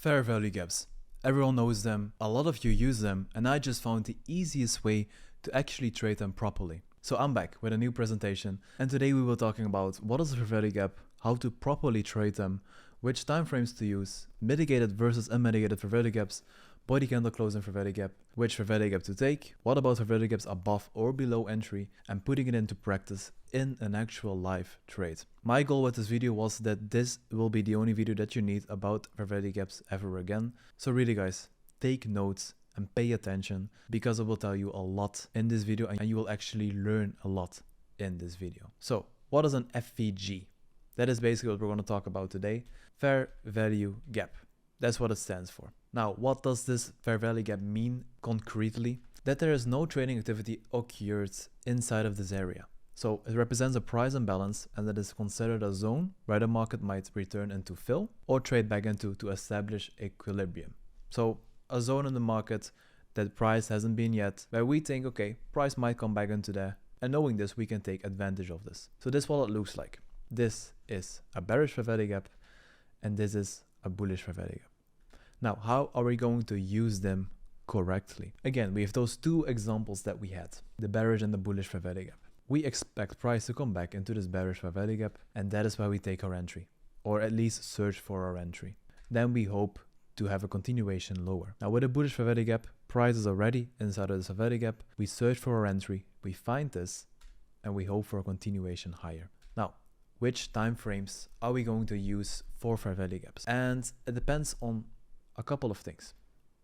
Fair value gaps. Everyone knows them, a lot of you use them, and I just found the easiest way to actually trade them properly. So I'm back with a new presentation, and today we will talking about what is a fair value gap, how to properly trade them, which time frames to use, mitigated versus unmitigated fair value gaps, body candle closing fair value gap, which fair value gap to take, what about fair value gaps above or below entry, and putting it into practice in an actual live trade. My goal with this video was that this will be the only video that you need about fair value gaps ever again. So really guys, take notes and pay attention because I will tell you a lot in this video and you will actually learn a lot in this video. So what is an FVG? That is basically what we're going to talk about today. Fair value gap. That's what it stands for. Now, what does this fair value gap mean concretely? That there is no trading activity occurred inside of this area. So it represents a price imbalance and that is considered a zone where the market might return into fill or trade back into to establish equilibrium. So a zone in the market that price hasn't been yet, where we think, okay, price might come back into there. And knowing this, we can take advantage of this. So this is what it looks like. This is a bearish fair value gap and this is a bullish fair value gap. Now, how are we going to use them correctly? Again, we have those two examples that we had, the bearish and the bullish fair value gap. We expect price to come back into this bearish fair value gap, and that is why we take our entry, or at least search for our entry. Then we hope to have a continuation lower. Now with a bullish fair value gap, price is already inside of this fair value gap. We search for our entry, we find this, and we hope for a continuation higher. Now, which time frames are we going to use for fair value gaps? And it depends on a couple of things.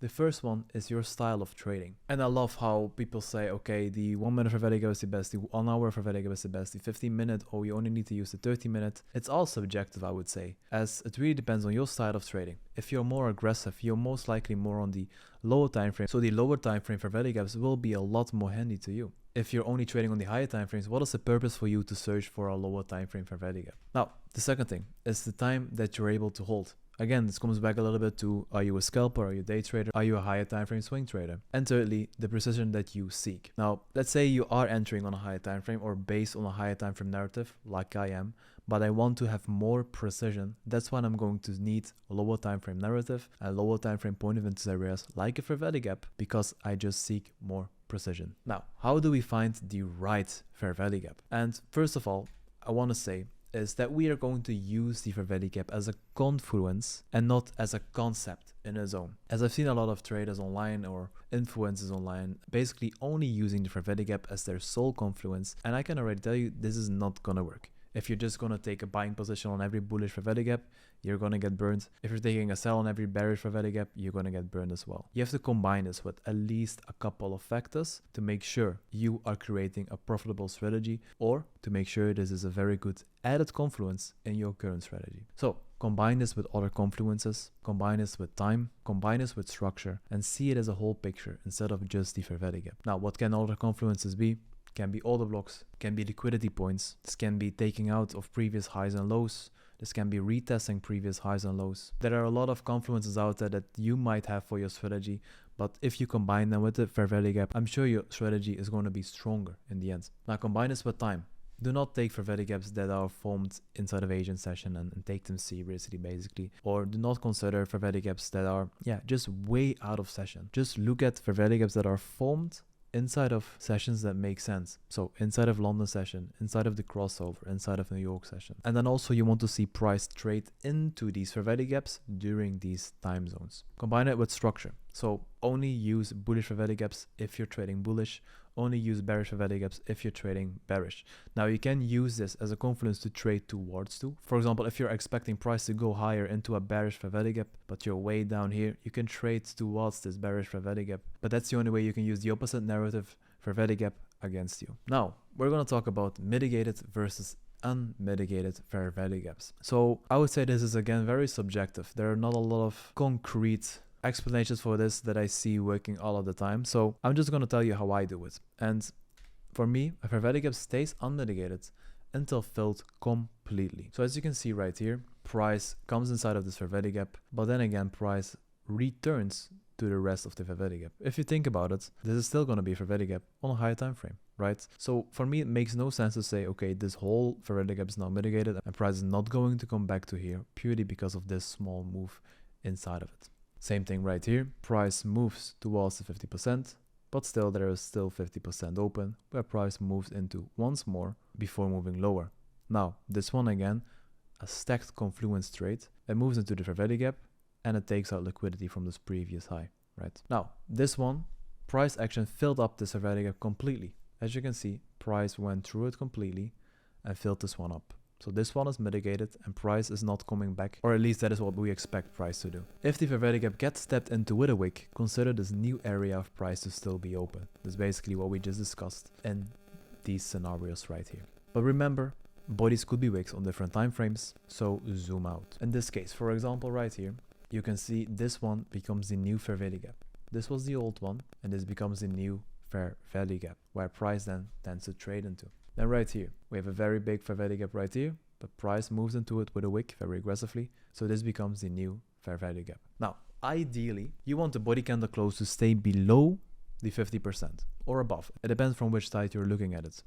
The first one is your style of trading. And I love how people say, okay, the 1 minute fair value gap is the best, the 1 hour fair value gap is the best, the 15 minute, or you only need to use the 30 minute. It's all subjective, I would say, as it really depends on your style of trading. If you're more aggressive, you're most likely more on the lower time frame. So the lower time frame fair value gaps will be a lot more handy to you. If you're only trading on the higher time frames, what is the purpose for you to search for a lower time frame fair value gap? Now, the second thing is the time that you're able to hold. Again, this comes back a little bit to, are you a scalper, are you a day trader, are you a higher time frame swing trader? And thirdly, the precision that you seek. Now, let's say you are entering on a higher time frame or based on a higher time frame narrative, like I am, but I want to have more precision. That's why I'm going to need a lower time frame narrative and lower time frame point of interest areas like a fair value gap, because I just seek more precision. Now, how do we find the right fair value gap? And first of all, I want to say is that we are going to use the fair value gap as a confluence and not as a concept in a zone. As I've seen a lot of traders online or influencers online basically only using the fair value gap as their sole confluence, and I can already tell you this is not gonna work. If you're just gonna take a buying position on every bullish fair value gap, you're gonna get burned. If you're taking a sell on every bearish fair value gap, you're gonna get burned as well. You have to combine this with at least a couple of factors to make sure you are creating a profitable strategy, or to make sure this is a very good added confluence in your current strategy. So combine this with other confluences, combine this with time, combine this with structure, and see it as a whole picture instead of just the fair value gap. Now, what can other confluences be? Can be order blocks, can be liquidity points. This can be taking out of previous highs and lows. This can be retesting previous highs and lows. There are a lot of confluences out there that you might have for your strategy, but if you combine them with the fair value gap, I'm sure your strategy is going to be stronger in the end. Now combine this with time. Do not take fair value gaps that are formed inside of Asian session and take them seriously basically. Or do not consider fair value gaps that are just way out of session. Just look at fair value gaps that are formed inside of sessions that make sense. So inside of London session, inside of the crossover, inside of New York session. And then also you want to see price trade into these fair value gaps during these time zones. Combine it with structure. So only use bullish fair value gaps if you're trading bullish. Only use bearish fair value gaps if you're trading bearish. Now you can use this as a confluence to trade towards to. For example, if you're expecting price to go higher into a bearish fair value gap, but you're way down here, you can trade towards this bearish fair value gap. But that's the only way you can use the opposite narrative fair value gap against you. Now, we're going to talk about mitigated versus unmitigated fair value gaps. So I would say this is again very subjective. There are not a lot of concrete explanations for this that I see working all of the time. So I'm just going to tell you how I do it. And for me, a fair value gap stays unmitigated until filled completely. So as you can see right here, price comes inside of this fair value gap, but then again, price returns to the rest of the fair value gap. If you think about it, this is still going to be a fair value gap on a higher time frame, right? So for me, it makes no sense to say, okay, this whole fair value gap is now mitigated and price is not going to come back to here purely because of this small move inside of it. Same thing right here. Price moves towards the 50%, but still there is still 50% open where price moves into once more before moving lower. Now, this one again, a stacked Confluence trade. It moves into the fair value gap and it takes out liquidity from this previous high, right? Now, this one, price action filled up this fair value gap completely. As you can see, price went through it completely and filled this one up. So this one is mitigated and price is not coming back, or at least that is what we expect price to do. If the fair value gap gets stepped into with a wick, consider this new area of price to still be open. That's basically what we just discussed in these scenarios right here. But remember, bodies could be wicks on different time frames, so zoom out. In this case, for example, right here, you can see this one becomes the new fair value gap. This was the old one, and this becomes the new fair value gap, where price then tends to trade into. Then right here, we have a very big fair value gap right here, but price moves into it with a wick very aggressively, so this becomes the new fair value gap. Now, ideally, you want the body candle close to stay below the 50% or above. It depends from which side you're looking at it.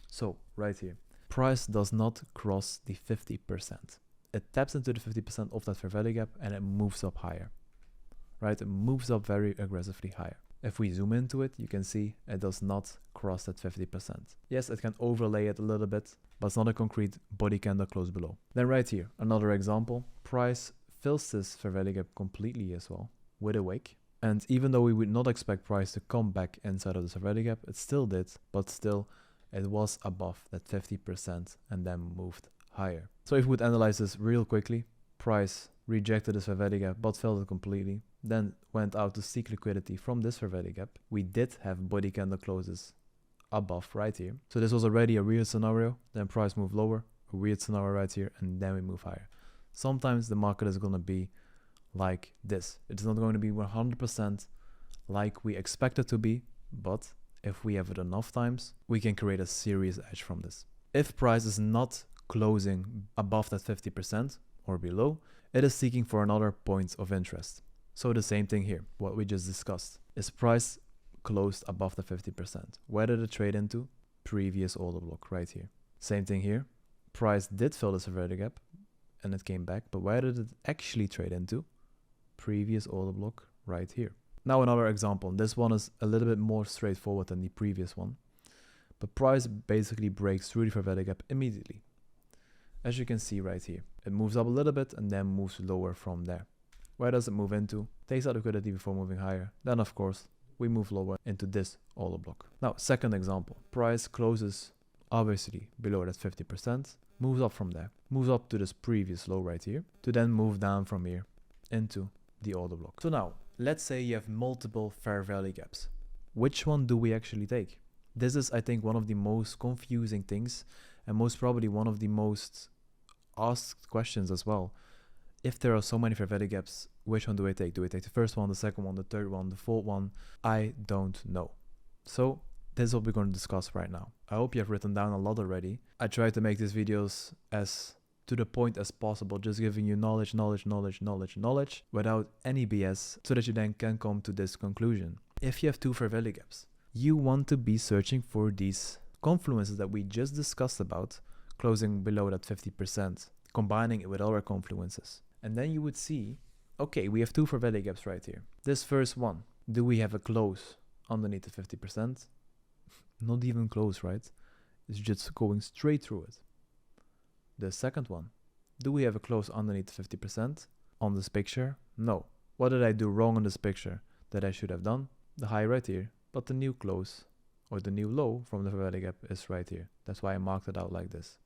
So, right here, price does not cross the 50%. It taps into the 50% of that fair value gap and it moves up higher, right? It moves up very aggressively higher. If we zoom into it, you can see it does not cross that 50%. Yes, it can overlay it a little bit, but it's not a concrete body candle close below. Then right here, another example, price fills this fair value gap completely as well with a wick. And even though we would not expect price to come back inside of the fair value gap, it still did, but still it was above that 50% and then moved higher. So if we would analyze this real quickly, price rejected this fair value gap but filled it completely, then went out to seek liquidity from this fair value gap. We did have body candle closes above right here. So this was already a weird scenario. Then price moved lower, a weird scenario right here, and then we move higher. Sometimes the market is going to be like this. It's not going to be 100% like we expect it to be, but if we have it enough times, we can create a serious edge from this. If price is not closing above that 50% or below, it is seeking for another point of interest. So the same thing here, what we just discussed. Is price closed above the 50%? Where did it trade into? Previous order block right here. Same thing here. Price did fill this fair value gap and it came back, but where did it actually trade into? Previous order block right here. Now another example. This one is a little bit more straightforward than the previous one, but price basically breaks through the fair value gap immediately. As you can see right here, it moves up a little bit and then moves lower from there. Where does it move into? Takes out liquidity before moving higher. Then of course, we move lower into this order block. Now, second example, price closes obviously below that 50%, moves up from there, moves up to this previous low right here, to then move down from here into the order block. So now, let's say you have multiple fair value gaps. Which one do we actually take? This is, I think, one of the most confusing things and most probably one of the most asked questions as well. If there are so many fair value gaps, which one do I take? Do I take the first one, the second one, the third one, the fourth one? I don't know. So this is what we're going to discuss right now. I hope you have written down a lot already. I try to make these videos as to the point as possible, just giving you knowledge without any BS, so that you then can come to this conclusion. If you have two fair value gaps, you want to be searching for these confluences that we just discussed about, closing below that 50%, combining it with other confluences. And then you would see, okay, we have two fair value gaps right here. This first one, do we have a close underneath the 50%? Not even close, right? It's just going straight through it. The second one, do we have a close underneath the 50% on this picture? No. What did I do wrong on this picture that I should have done? The high right here, but the new close or the new low from the fair value gap is right here. That's why I marked it out like this.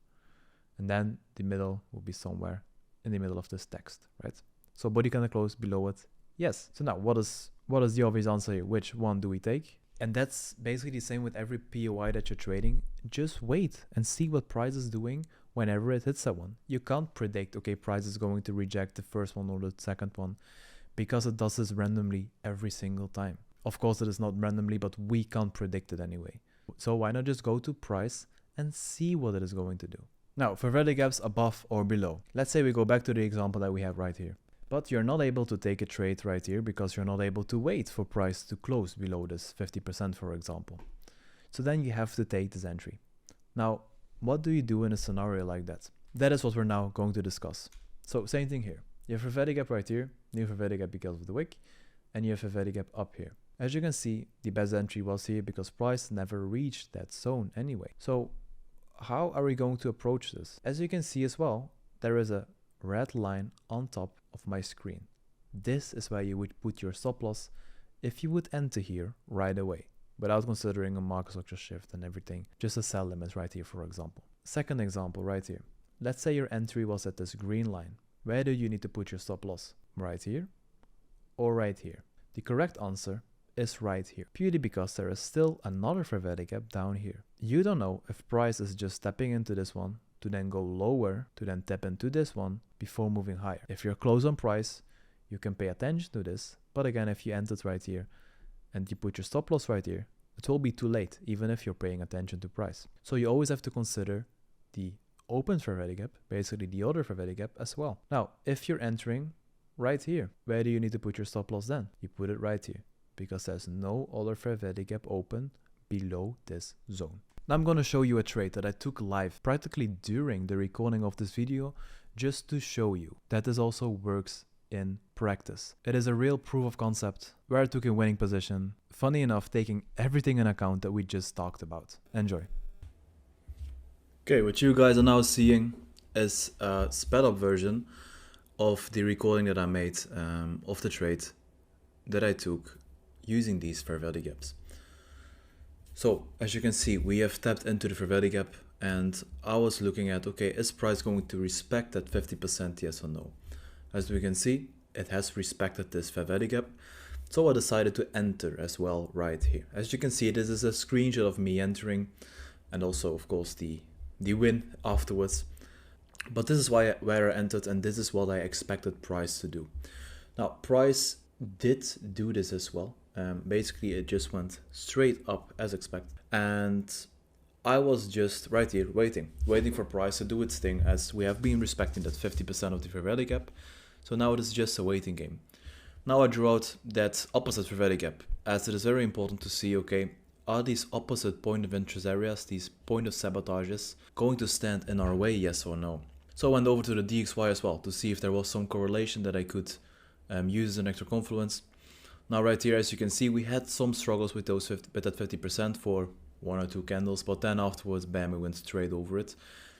And then the middle will be somewhere in the middle of this text, right? So body candle close below it, yes. So now what is the obvious answer here? Which one do we take? And that's basically the same with every POI that you're trading. Just wait and see what price is doing whenever it hits that one. You can't predict, okay, price is going to reject the first one or the second one, because it does this randomly every single time. Of course, it is not randomly, but we can't predict it anyway. So why not just go to price and see what it is going to do? Now, fair value gaps above or below. Let's say we go back to the example that we have right here. But you're not able to take a trade right here because you're not able to wait for price to close below this 50%, for example. So then you have to take this entry. Now, what do you do in a scenario like that? That is what we're now going to discuss. So same thing here. You have a FVG gap right here, new FVG gap because of the wick, and you have a FVG gap up here. As you can see, the best entry was here because price never reached that zone anyway. So how are we going to approach this? As you can see as well, there is a red line on top of my screen. This is where you would put your stop loss if you would enter here right away, without considering a market structure shift and everything, just a sell limit right here, for example. Second example right here. Let's say your entry was at this green line. Where do you need to put your stop loss? Right here or right here? The correct answer is right here, purely because there is still another FVG gap down here. You don't know if price is just stepping into this one to then go lower to then tap into this one before moving higher. If you're close on price, you can pay attention to this, but again, if you entered right here and you put your stop loss right here, it will be too late, even if you're paying attention to price. So you always have to consider the open FVG gap, basically the other FVG gap as well. Now, if you're entering right here, where do you need to put your stop loss then? You put it right here, because there's no other FVG gap open below this zone. Now I'm going to show you a trade that I took live practically during the recording of this video, just to show you that this also works in practice. It is a real proof of concept where I took a winning position, funny enough taking everything in account that we just talked about. Enjoy. Okay, what you guys are now seeing is a sped up version of the recording that I made of the trade that I took using these FVG gaps. So as you can see, we have tapped into the FVG gap and I was looking at, okay, is price going to respect that 50%, yes or no? As we can see, it has respected this FVG gap. So I decided to enter as well right here. As you can see, this is a screenshot of me entering and also of course the win afterwards. But this is where I entered and this is what I expected price to do. Now price did do this as well. Basically it just went straight up as expected. And I was just right here waiting for price to do its thing, as we have been respecting that 50% of the FVG gap. So now it is just a waiting game. Now I drew out that opposite FVG gap, as it is very important to see, okay, are these opposite point of interest areas, these point of sabotages, going to stand in our way, yes or no? So I went over to the DXY as well to see if there was some correlation that I could use as an extra Confluence. Now right here, as you can see, we had some struggles with those with that 50% for 1 or 2 candles, but then afterwards, bam, we went straight over it.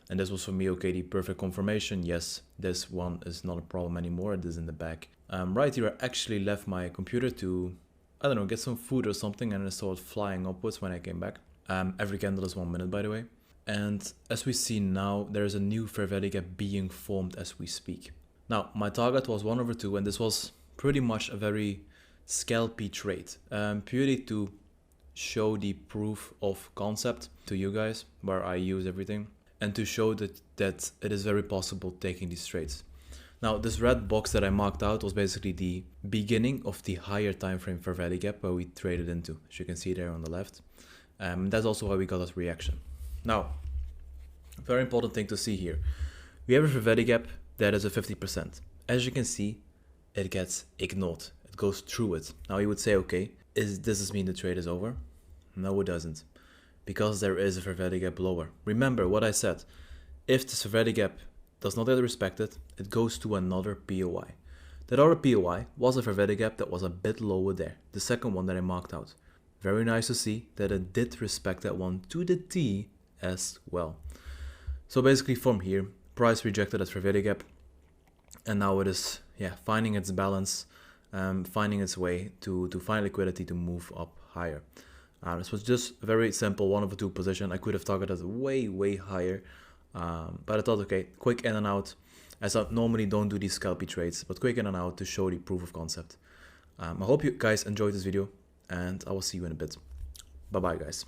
And this was for me, okay, the perfect confirmation. Yes, this one is not a problem anymore. It is in the back. Right here, I actually left my computer to, I don't know, get some food or something, and I saw it flying upwards when I came back. Every candle is 1 minute, by the way. And as we see now, there is a new FVG gap being formed as we speak. Now, my target was 1/2, and this was pretty much a very scalpy trade, purely to show the proof of concept to you guys, where I use everything, and to show that it is very possible taking these trades. Now, this red box that I marked out was basically the beginning of the higher time frame FVG gap where we traded into, as you can see there on the left. That's also why we got that reaction. Now, very important thing to see here. We have a FVG gap that is a 50%. As you can see, it gets ignored. It goes through it. Now you would say, okay, does this mean the trade is over? No, it doesn't. Because there is a FVG gap lower. Remember what I said. If this FVG gap does not get respected, it goes to another POI. That other POI was a FVG gap that was a bit lower there. The second one that I marked out. Very nice to see that it did respect that one to the T as well. So basically from here, price rejected that FVG gap. And now it is finding its balance, finding its way to find liquidity to move up higher. This was just a very simple 1/2 position. I could have targeted way higher, but I thought, okay, quick in and out, as I normally don't do these scalpy trades, but quick in and out to show the proof of concept. I hope you guys enjoyed this video, and I will see you in a bit. Bye bye, guys.